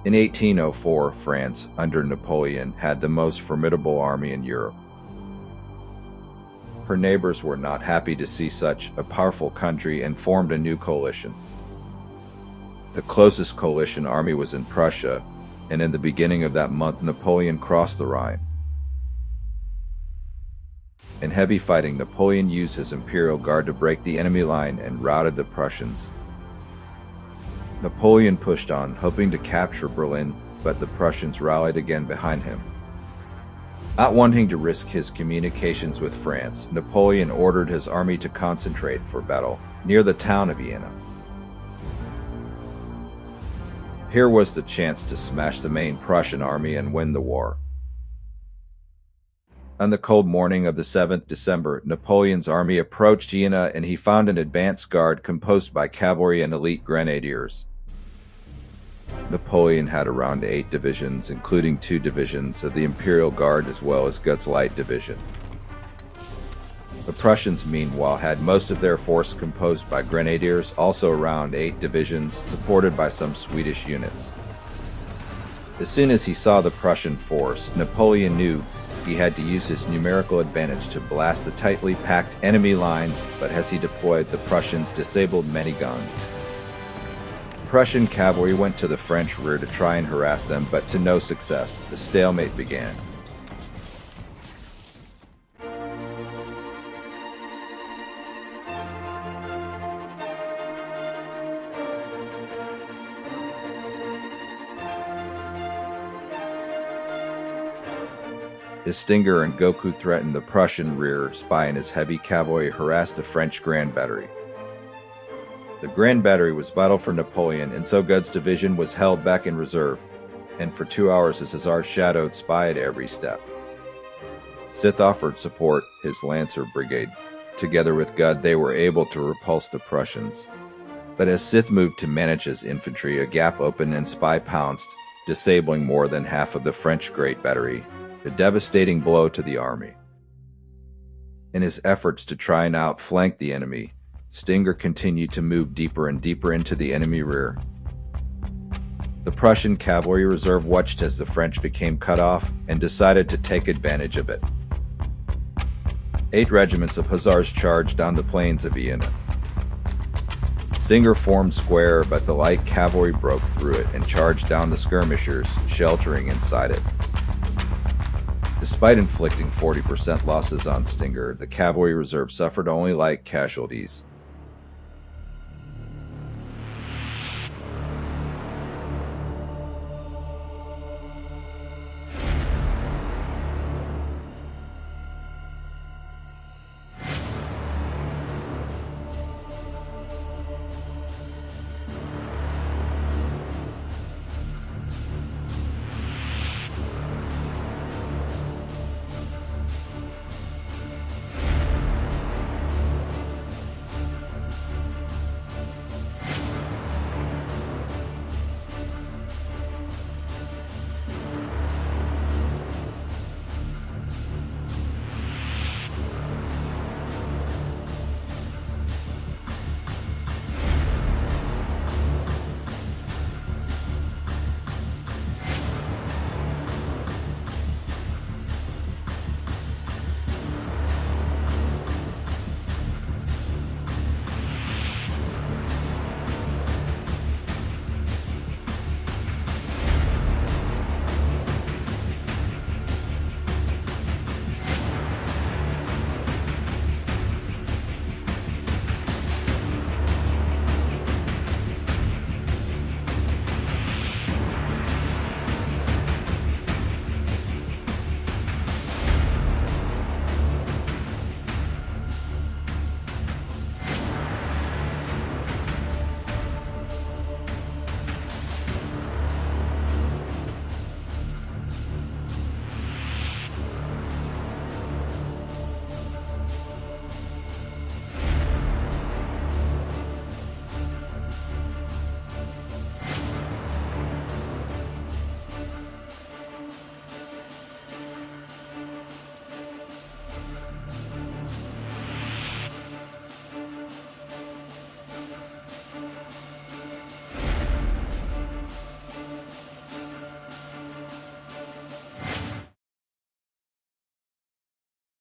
In 1804, France, under Napoleon, had the most formidable army in Europe. Her neighbors were not happy to see such a powerful country and formed a new coalition. The closest coalition army was in Prussia, and in the beginning of that month Napoleon crossed the Rhine. In heavy fighting, Napoleon used his Imperial Guard to break the enemy line and routed the Prussians. Napoleon pushed on, hoping to capture Berlin, but the Prussians rallied again behind him. Not wanting to risk his communications with France, Napoleon ordered his army to concentrate for battle near the town of Jena. Here was the chance to smash the main Prussian army and win the war. On the cold morning of the 7th December, Napoleon's army approached Jena and he found an advance guard composed by cavalry and elite grenadiers. Napoleon had around 8 divisions, including 2 divisions of the Imperial Guard as well as God's Light Division. The Prussians, meanwhile, had most of their force composed by grenadiers, also around 8 divisions, supported by some Swedish units. As soon as he saw the Prussian force, Napoleon knew he had to use his numerical advantage to blast the tightly packed enemy lines, but as he deployed, the Prussians disabled many guns. Prussian cavalry went to the French rear to try and harass them, but to no success. The stalemate began. His Stinger and Goku threatened the Prussian rear spy, and his heavy cavalry harassed the French Grand Battery. The Grand Battery was vital for Napoleon, and so God's division was held back in reserve, and for 2 hours his Hussars shadowed spy at every step. Sith offered support, his Lancer Brigade. Together with God, they were able to repulse the Prussians. But as Sith moved to manage his infantry, a gap opened and spy pounced, disabling more than half of the French Great Battery. A devastating blow to the army. In his efforts to try and outflank the enemy, Stinger continued to move deeper and deeper into the enemy rear. The Prussian cavalry reserve watched as the French became cut off and decided to take advantage of it. 8 regiments of Hussars charged down the plains of Jena. Stinger formed square, but the light cavalry broke through it and charged down the skirmishers, sheltering inside it. Despite inflicting 40% losses on Stinger, the cavalry reserve suffered only light casualties.